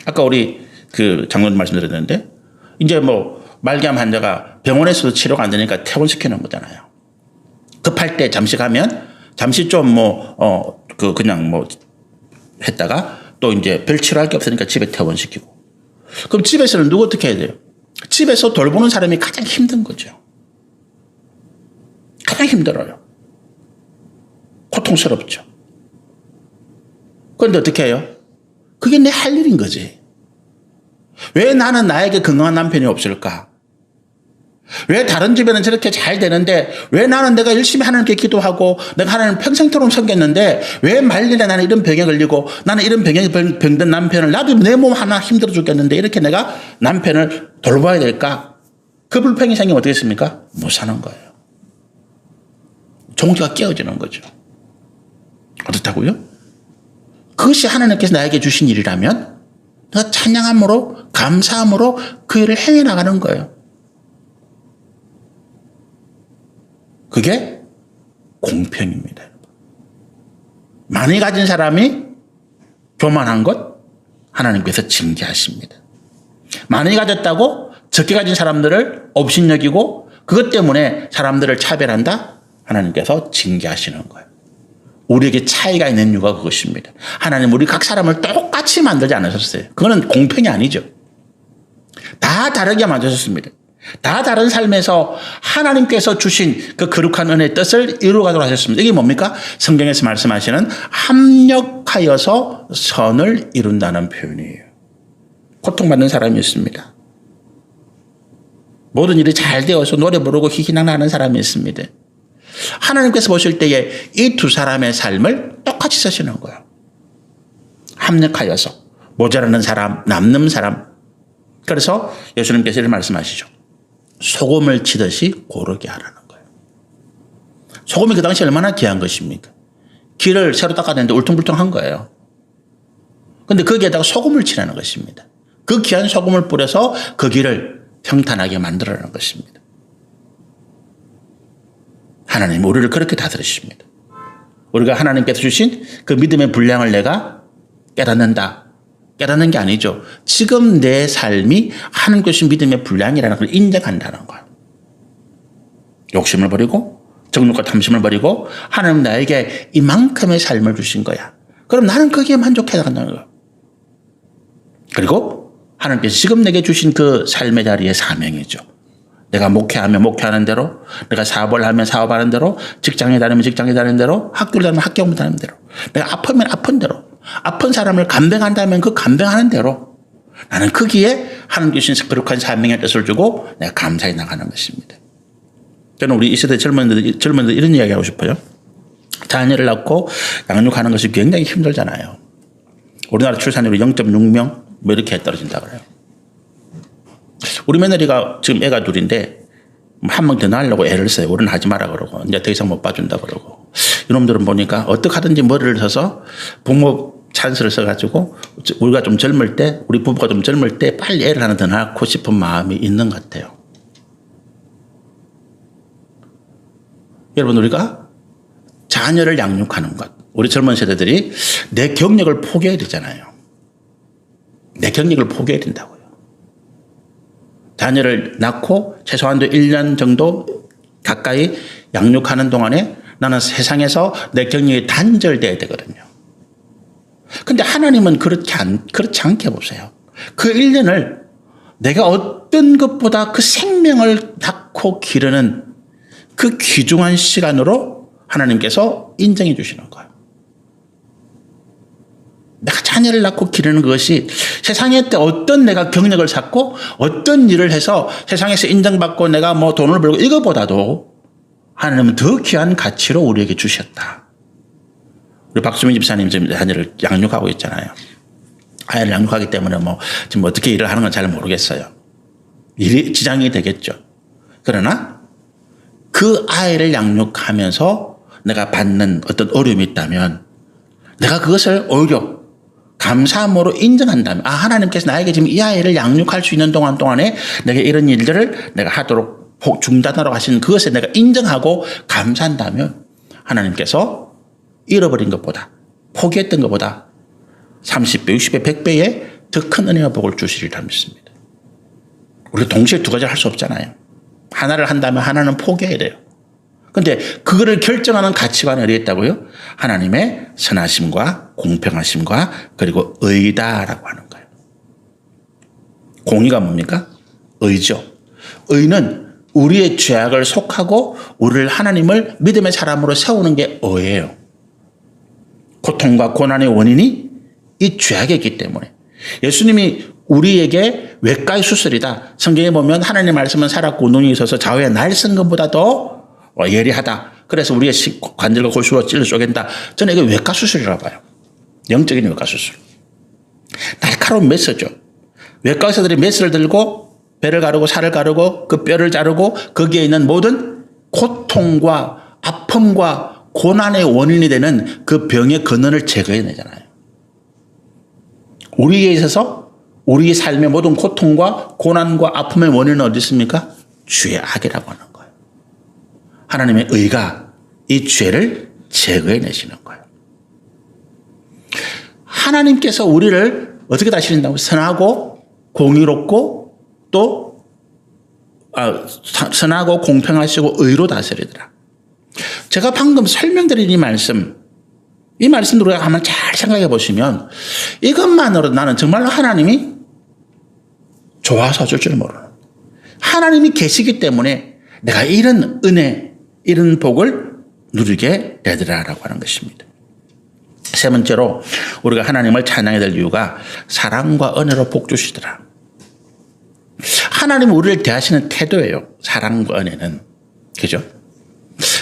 아까 우리 장로님 말씀드렸는데 이제 말기암 환자가 병원에서도 치료가 안 되니까 퇴원시키는 거잖아요. 급할 때 잠시 가면 잠시 좀 그냥 했다가 또 이제 별 치료할 게 없으니까 집에 퇴원시키고. 그럼 집에서는 누구 어떻게 해야 돼요? 집에서 돌보는 사람이 가장 힘든 거죠. 가장 힘들어요. 고통스럽죠. 그런데 어떻게 해요? 그게 내 할 일인 거지. 왜 나는 나에게 건강한 남편이 없을까? 왜 다른 집에는 저렇게 잘 되는데 왜 나는 내가 열심히 하나님께 기도하고 내가 하나님 평생토록 섬겼는데 왜 말년에 나는 이런 병에 걸리고 나는 이런 병에 병든 남편을 나도 내 몸 하나 힘들어 죽겠는데 이렇게 내가 남편을 돌봐야 될까? 그 불평이 생기면 어떻게 했습니까? 못 사는 거예요. 종교가 깨어지는 거죠. 어떻다고요? 그것이 하나님께서 나에게 주신 일이라면 내가 찬양함으로 감사함으로 그 일을 행해 나가는 거예요. 그게 공평입니다. 많이 가진 사람이 교만한 것 하나님께서 징계하십니다. 많이 가졌다고 적게 가진 사람들을 업신여기고 그것 때문에 사람들을 차별한다? 하나님께서 징계하시는 거예요. 우리에게 차이가 있는 이유가 그것입니다. 하나님 우리 각 사람을 똑같이 만들지 않으셨어요. 그거는 공평이 아니죠. 다 다르게 만드셨습니다. 다 다른 삶에서 하나님께서 주신 그 거룩한 은혜의 뜻을 이루어가도록 하셨습니다. 이게 뭡니까? 성경에서 말씀하시는 합력하여서 선을 이룬다는 표현이에요. 고통받는 사람이 있습니다. 모든 일이 잘 되어서 노래 부르고 희희낙낙하는 사람이 있습니다. 하나님께서 보실 때에 이 두 사람의 삶을 똑같이 쓰시는 거예요. 합력하여서 모자라는 사람, 남는 사람. 그래서 예수님께서 이렇게 말씀하시죠. 소금을 치듯이 고르게 하라는 거예요. 소금이 그 당시 얼마나 귀한 것입니까? 길을 새로 닦아냈는데 울퉁불퉁한 거예요. 그런데 거기에다가 소금을 치라는 것입니다. 그 귀한 소금을 뿌려서 그 길을 평탄하게 만들어라는 것입니다. 하나님 우리를 그렇게 다스리십니다. 우리가 하나님께서 주신 그 믿음의 분량을 내가 깨닫는다. 깨닫는 게 아니죠. 지금 내 삶이 하나님께서 주신 믿음의 분량이라는 걸 인정한다는 거예요. 욕심을 버리고 정욕과 탐심을 버리고 하나님 나에게 이만큼의 삶을 주신 거야. 그럼 나는 거기에 만족해 나간다는 거예요. 그리고 하나님께서 지금 내게 주신 그 삶의 자리의 사명이죠. 내가 목회하면 목회하는 대로, 내가 사업을 하면 사업하는 대로, 직장에 다니면 직장에 다니는 대로, 학교를 다니면 학교 다니는 대로, 내가 아프면 아픈 대로, 아픈 사람을 간병한다면 그 간병하는 대로 나는 거기에 하나님께 주신 거룩한 사명의 뜻을 주고 내가 감사해 나가는 것입니다. 저는 우리 이 세대 젊은이들 이런 이야기 하고 싶어요. 자녀를 낳고 양육하는 것이 굉장히 힘들잖아요. 우리나라 출산율이 0.6명 뭐 이렇게 떨어진다 그래요. 우리 며느리가 지금 애가 둘인데 한 명 더 낳으려고 애를 써요. 우리는 하지 마라 그러고 이제 더 이상 못 봐준다 그러고 이놈들은 보니까 어떻게 하든지 머리를 써서 부모 찬스를 써가지고 우리가 좀 젊을 때 우리 부부가 좀 젊을 때 빨리 애를 하나 더 낳고 싶은 마음이 있는 것 같아요. 여러분 우리가 자녀를 양육하는 것 우리 젊은 세대들이 내 경력을 포기해야 되잖아요. 내 경력을 포기해야 된다고요. 자녀를 낳고 최소한도 1년 정도 가까이 양육하는 동안에 나는 세상에서 내 경력이 단절돼야 되거든요. 근데 하나님은 그렇지 않게 보세요. 그 1년을 내가 어떤 것보다 그 생명을 닦고 기르는 그 귀중한 시간으로 하나님께서 인정해 주시는 거예요. 내가 자녀를 낳고 기르는 것이 세상에 어떤 내가 경력을 쌓고 어떤 일을 해서 세상에서 인정받고 내가 뭐 돈을 벌고 이거보다도 하나님은 더 귀한 가치로 우리에게 주셨다. 우리 박수민 집사님 지금 자녀를 양육하고 있잖아요. 아이를 양육하기 때문에 뭐 지금 어떻게 일을 하는 건 잘 모르겠어요. 일이 지장이 되겠죠. 그러나 그 아이를 양육하면서 내가 받는 어떤 어려움이 있다면 내가 그것을 오히려 감사함으로 인정한다면 하나님께서 나에게 지금 이 아이를 양육할 수 있는 동안에 내가 이런 일들을 내가 하도록 중단하라고 하신 그것에 내가 인정하고 감사한다면 하나님께서 잃어버린 것보다 포기했던 것보다 30배, 60배, 100배의 더 큰 은혜와 복을 주시리라 믿습니다. 우리가 동시에 두 가지를 할 수 없잖아요. 하나를 한다면 하나는 포기해야 돼요. 근데 그거를 결정하는 가치관이 어디에 있다고요? 하나님의 선하심과 공평하심과 그리고 의다라고 하는 거예요. 공의가 뭡니까? 의죠. 의는 우리의 죄악을 속하고 우리를 하나님을 믿음의 사람으로 세우는 게 의예요. 고통과 고난의 원인이 이 죄악에 있기 때문에 예수님이 우리에게 외과의 수술이다. 성경에 보면 하나님 말씀은 살았고 눈이 있어서 좌우에 날 쓴 것보다 더 예리하다. 그래서 우리의 관절과 골수로 찔러 쪼갠다. 저는 이게 외과 수술이라고 봐요. 영적인 외과 수술. 날카로운 메스죠. 외과 의사들이 메스를 들고 배를 가르고 살을 가르고 그 뼈를 자르고 거기에 있는 모든 고통과 아픔과 고난의 원인이 되는 그 병의 근원을 제거해내잖아요. 우리에 있어서 우리의 삶의 모든 고통과 고난과 아픔의 원인은 어디 있습니까? 죄악이라고 하는 거예요. 하나님의 의가 이 죄를 제거해내시는 거예요. 하나님께서 우리를 어떻게 다스린다고? 선하고 공의롭고 또 선하고 공평하시고 의로 다스리더라. 제가 방금 설명드린 이 말씀도 우리가 한번 잘 생각해 보시면 이것만으로도 나는 정말로 하나님이 좋아서 어쩔 줄 모르는, 하나님이 계시기 때문에 내가 이런 은혜, 이런 복을 누리게 되더라라고 하는 것입니다. 세 번째로 우리가 하나님을 찬양해야 될 이유가 사랑과 은혜로 복 주시더라. 하나님은 우리를 대하시는 태도예요. 사랑과 은혜는. 그죠?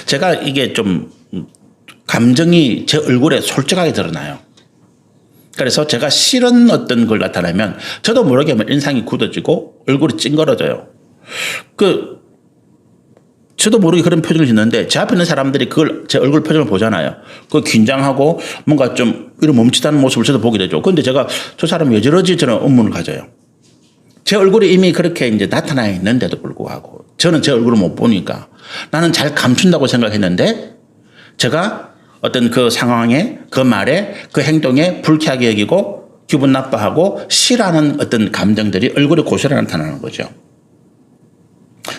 제가 이게 좀 감정이 제 얼굴에 솔직하게 드러나요. 그래서 제가 싫은 어떤 걸 나타내면 저도 모르게 인상이 굳어지고 얼굴이 찡그러져요. 저도 모르게 그런 표정을 짓는데 제 앞에 있는 사람들이 그걸 제 얼굴 표정을 보잖아요. 그 긴장하고 뭔가 좀 이런 멈칫하는 모습을 저도 보게 되죠. 그런데 제가 저 사람이 왜 저러지 저는 의문을 가져요. 제 얼굴이 이미 그렇게 이제 나타나 있는데도 불구하고 저는 제 얼굴을 못 보니까 나는 잘 감춘다고 생각했는데 제가 어떤 그 상황에 그 말에 그 행동에 불쾌하게 여기고 기분 나빠하고 싫어하는 어떤 감정들이 얼굴에 고스란히 나타나는 거죠.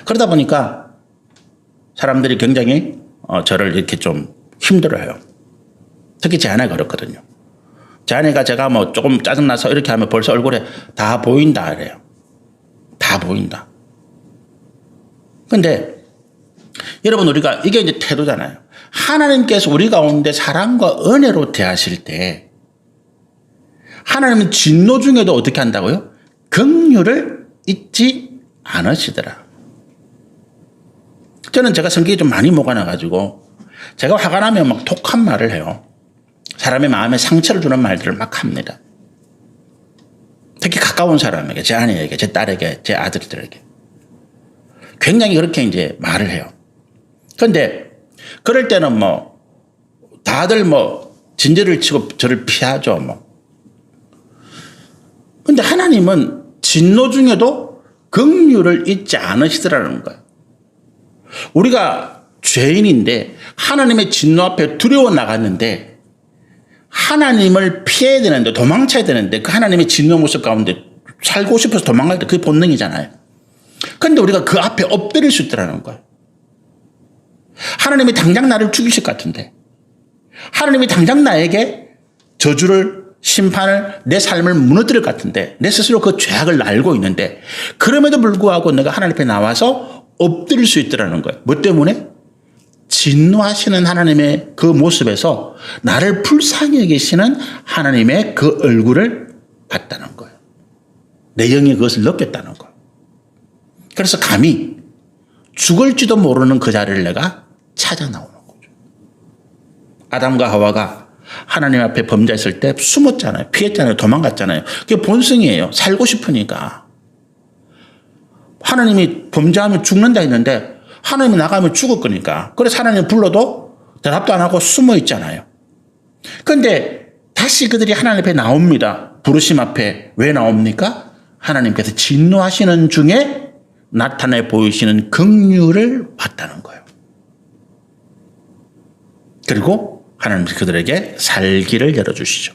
그러다 보니까 사람들이 굉장히 저를 이렇게 좀 힘들어해요. 특히 제 아내가 그렇거든요. 제 아내가 제가 뭐 조금 짜증나서 이렇게 하면 벌써 얼굴에 다 보인다 이래요. 다 보인다. 근데 여러분 우리가 이게 이제 태도잖아요. 하나님께서 우리 가운데 사랑과 은혜로 대하실 때 하나님은 진노 중에도 어떻게 한다고요? 긍휼을 잊지 않으시더라. 저는 제가 성격이 좀 많이 목아나가지고 제가 화가 나면 막 독한 말을 해요. 사람의 마음에 상처를 주는 말들을 막 합니다. 특히 가까운 사람에게, 제 아내에게, 제 딸에게, 제 아들들에게. 굉장히 그렇게 이제 말을 해요. 그런데 그럴 때는 뭐 다들 뭐 진저를 치고 저를 피하죠 뭐. 근데 하나님은 진노 중에도 긍휼을 잊지 않으시더라는 거예요. 우리가 죄인인데 하나님의 진노 앞에 두려워 나갔는데 하나님을 피해야 되는데 도망쳐야 되는데 그 하나님의 진노 모습 가운데 살고 싶어서 도망갈 때 그게 본능이잖아요. 그런데 우리가 그 앞에 엎드릴 수 있더라는 거예요. 하나님이 당장 나를 죽이실 것 같은데 하나님이 당장 나에게 저주를 심판을 내 삶을 무너뜨릴 것 같은데 내 스스로 그 죄악을 알고 있는데 그럼에도 불구하고 내가 하나님 앞에 나와서 엎드릴 수 있더라는 거예요. 뭐 때문에? 진노하시는 하나님의 그 모습에서 나를 불쌍히 여기시는 하나님의 그 얼굴을 봤다는 거예요. 내 영이 그것을 느꼈다는 거예요. 그래서 감히 죽을지도 모르는 그 자리를 내가 찾아 나오는 거죠. 아담과 하와가 하나님 앞에 범죄했을 때 숨었잖아요. 피했잖아요. 도망갔잖아요. 그게 본성이에요. 살고 싶으니까. 하나님이 범죄하면 죽는다 했는데 하나님이 나가면 죽을 거니까. 그래서 하나님 불러도 대답도 안 하고 숨어 있잖아요. 그런데 다시 그들이 하나님 앞에 나옵니다. 부르심 앞에. 왜 나옵니까? 하나님께서 진노하시는 중에 나타내 보이시는 긍휼을 봤다는 거예요. 그리고 하나님께서 그들에게 살기를 열어주시죠.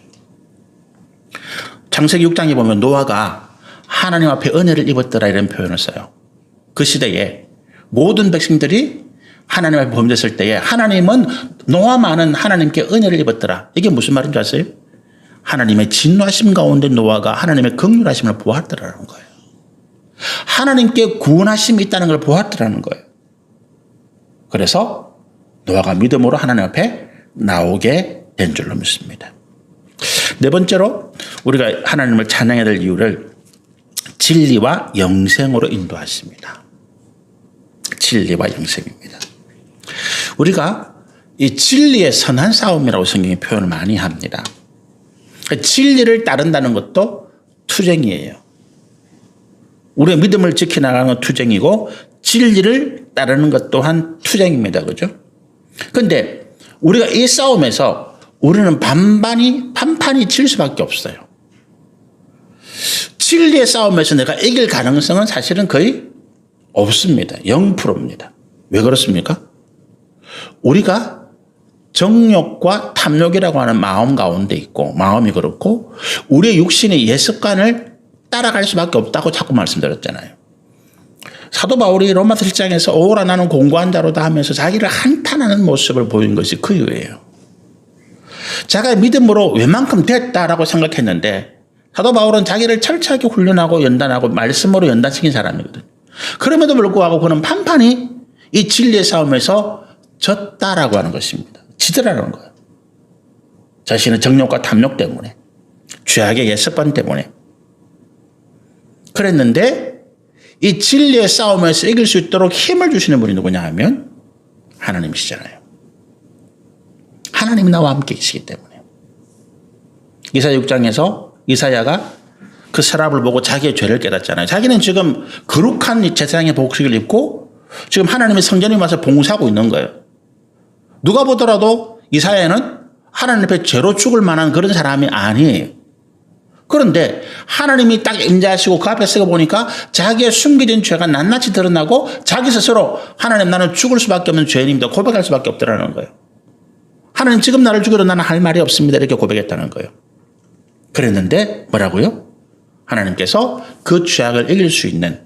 창세기 6장에 보면 노아가 하나님 앞에 은혜를 입었더라 이런 표현을 써요. 그 시대에 모든 백성들이 하나님 앞에 범죄했을 때에 하나님은 노아 많은 하나님께 은혜를 입었더라. 이게 무슨 말인지 아세요? 하나님의 진노하심 가운데 노아가 하나님의 긍휼하심을 보았더라는 거예요. 하나님께 구원하심이 있다는 걸 보았더라는 거예요. 그래서 노아가 믿음으로 하나님 앞에 나오게 된 줄로 믿습니다. 네 번째로 우리가 하나님을 찬양해야 될 이유를 진리와 영생으로 인도하십니다. 진리와 영생입니다. 우리가 이 진리의 선한 싸움이라고 성경이 표현을 많이 합니다. 진리를 따른다는 것도 투쟁이에요. 우리의 믿음을 지켜나가는 건 투쟁이고 진리를 따르는 것 또한 투쟁입니다. 그죠? 그런데 우리가 이 싸움에서 우리는 판판이 질 수밖에 없어요. 진리의 싸움에서 내가 이길 가능성은 사실은 거의 없습니다. 0%입니다. 왜 그렇습니까? 우리가 정욕과 탐욕이라고 하는 마음 가운데 있고 마음이 그렇고 우리의 육신의 옛습관을 따라갈 수밖에 없다고 자꾸 말씀드렸잖아요. 사도 바울이 로마서 1장에서 오라 나는 공고한 자로다 하면서 자기를 한탄하는 모습을 보인 것이 그 이유예요. 자기가 믿음으로 웬만큼 됐다라고 생각했는데 사도 바울은 자기를 철저하게 훈련하고 연단하고 말씀으로 연단시킨 사람이거든요. 그럼에도 불구하고 그는 판판이 이 진리의 싸움에서 졌다라고 하는 것입니다. 지더라는 거예요. 자신의 정욕과 탐욕 때문에, 죄악의 옛습관 때문에. 그랬는데 이 진리의 싸움에서 이길 수 있도록 힘을 주시는 분이 누구냐 하면 하나님이시잖아요. 하나님이 나와 함께 계시기 때문에. 이사야 6장에서 이사야가 그 서랍을 보고 자기의 죄를 깨닫잖아요. 자기는 지금 거룩한 제사장의 복식을 입고 지금 하나님의 성전에 와서 봉사하고 있는 거예요. 누가 보더라도 이사야는 하나님 앞에 죄로 죽을 만한 그런 사람이 아니에요. 그런데 하나님이 딱 임재하시고 그 앞에 서고 보니까 자기의 숨겨진 죄가 낱낱이 드러나고 자기 스스로 하나님 나는 죽을 수밖에 없는 죄인입니다. 고백할 수밖에 없더라는 거예요. 하나님 지금 나를 죽여도 나는 할 말이 없습니다. 이렇게 고백했다는 거예요. 그랬는데 뭐라고요? 하나님께서 그 죄악을 이길 수 있는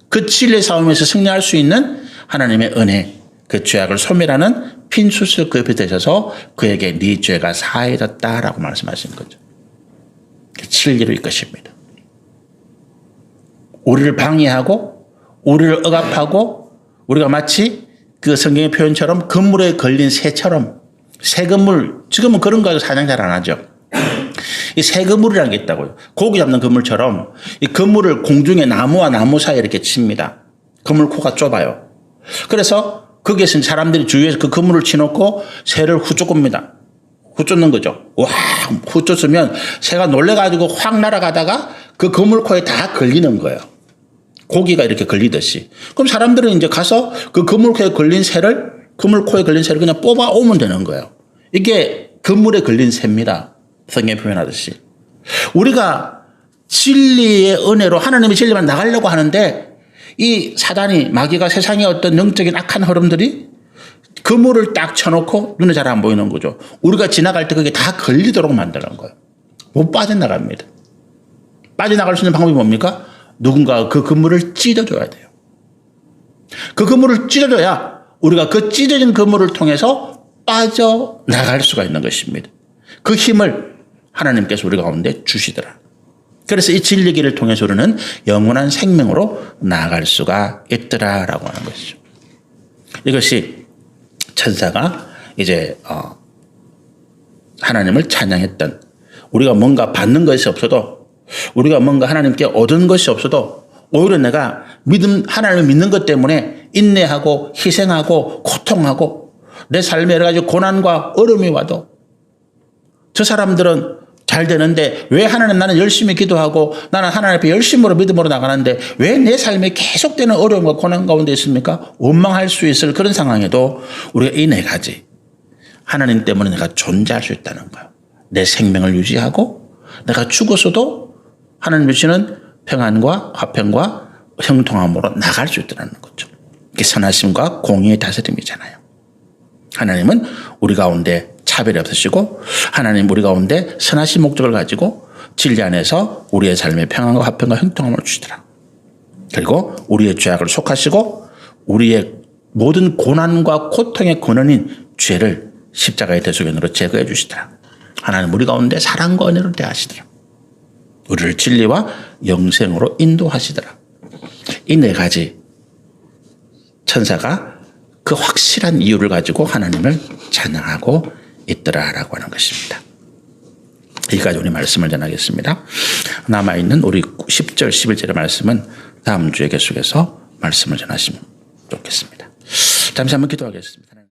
그 진리의 싸움에서 승리할 수 있는 하나님의 은혜, 그 죄악을 소멸하는 핀수술 그 옆에 되셔서 그에게 네 죄가 사해졌다라고 말씀하신 거죠. 진리로 이것입니다. 우리를 방해하고 우리를 억압하고 우리가 마치 그 성경의 표현처럼 그물에 걸린 새처럼 새그물, 지금은 그런 거 가지고 사냥 잘 안 하죠. 이 새그물이라는 게 있다고요. 고기 잡는 그물처럼 이 그물을 공중에 나무와 나무 사이에 이렇게 칩니다. 그물 코가 좁아요. 그래서 거기에서 사람들이 주위에서 그 그물을 치놓고 새를 후쫓습니다. 후쫓는 거죠. 와, 후쫓으면 새가 놀래가지고 확 날아가다가 그 그물코에 다 걸리는 거예요. 고기가 이렇게 걸리듯이. 그럼 사람들은 이제 가서 그 그물코에 걸린 새를 그냥 뽑아 오면 되는 거예요. 이게 그물에 걸린 새입니다. 성경에 표현하듯이. 우리가 진리의 은혜로 하나님의 진리만 나가려고 하는데 이 사단이 마귀가 세상의 어떤 영적인 악한 흐름들이 그물을 딱 쳐놓고 눈에 잘 안 보이는 거죠. 우리가 지나갈 때 그게 다 걸리도록 만드는 거예요. 못 빠져나갑니다. 빠져나갈 수 있는 방법이 뭡니까? 누군가 그 그물을 찢어줘야 돼요. 그 그물을 찢어줘야 우리가 그 찢어진 그물을 통해서 빠져나갈 수가 있는 것입니다. 그 힘을 하나님께서 우리 가운데 주시더라. 그래서 이 진리 길을 통해서 우리는 영원한 생명으로 나아갈 수가 있더라라고 하는 것이죠. 이것이 천사가 이제 하나님을 찬양했던, 우리가 뭔가 받는 것이 없어도, 우리가 뭔가 하나님께 얻은 것이 없어도 오히려 내가 하나님을 믿는 것 때문에 인내하고 희생하고 고통하고 내 삶에 여러 가지 고난과 어려움이 와도 저 사람들은 잘 되는데 왜 하나님, 나는 열심히 기도하고 나는 하나님 앞에 열심으로 믿음으로 나가는데 왜 내 삶에 계속되는 어려움과 고난 가운데 있습니까? 원망할 수 있을 그런 상황에도 우리가 이 네 가지, 하나님 때문에 내가 존재할 수 있다는 거예요. 내 생명을 유지하고 내가 죽었어도 하나님 주시는 평안과 화평과 형통함으로 나갈 수 있다는 거죠. 이게 선하심과 공의의 다스림이잖아요. 하나님은 우리 가운데 차별이 없으시고 하나님 우리 가운데 선하신 목적을 가지고 진리 안에서 우리의 삶의 평안과 화평과 형통함을 주시더라. 그리고 우리의 죄악을 속하시고 우리의 모든 고난과 고통의 근원인 죄를 십자가의 대속연으로 제거해 주시더라. 하나님 우리 가운데 사랑과 은혜로 대하시더라. 우리를 진리와 영생으로 인도하시더라. 이 네 가지 천사가 그 확실한 이유를 가지고 하나님을 찬양하고 있더라라고 하는 것입니다. 여기까지 우리 말씀을 전하겠습니다. 남아있는 우리 10절 11절의 말씀은 다음 주에 계속해서 말씀을 전하시면 좋겠습니다. 잠시 한번 기도하겠습니다.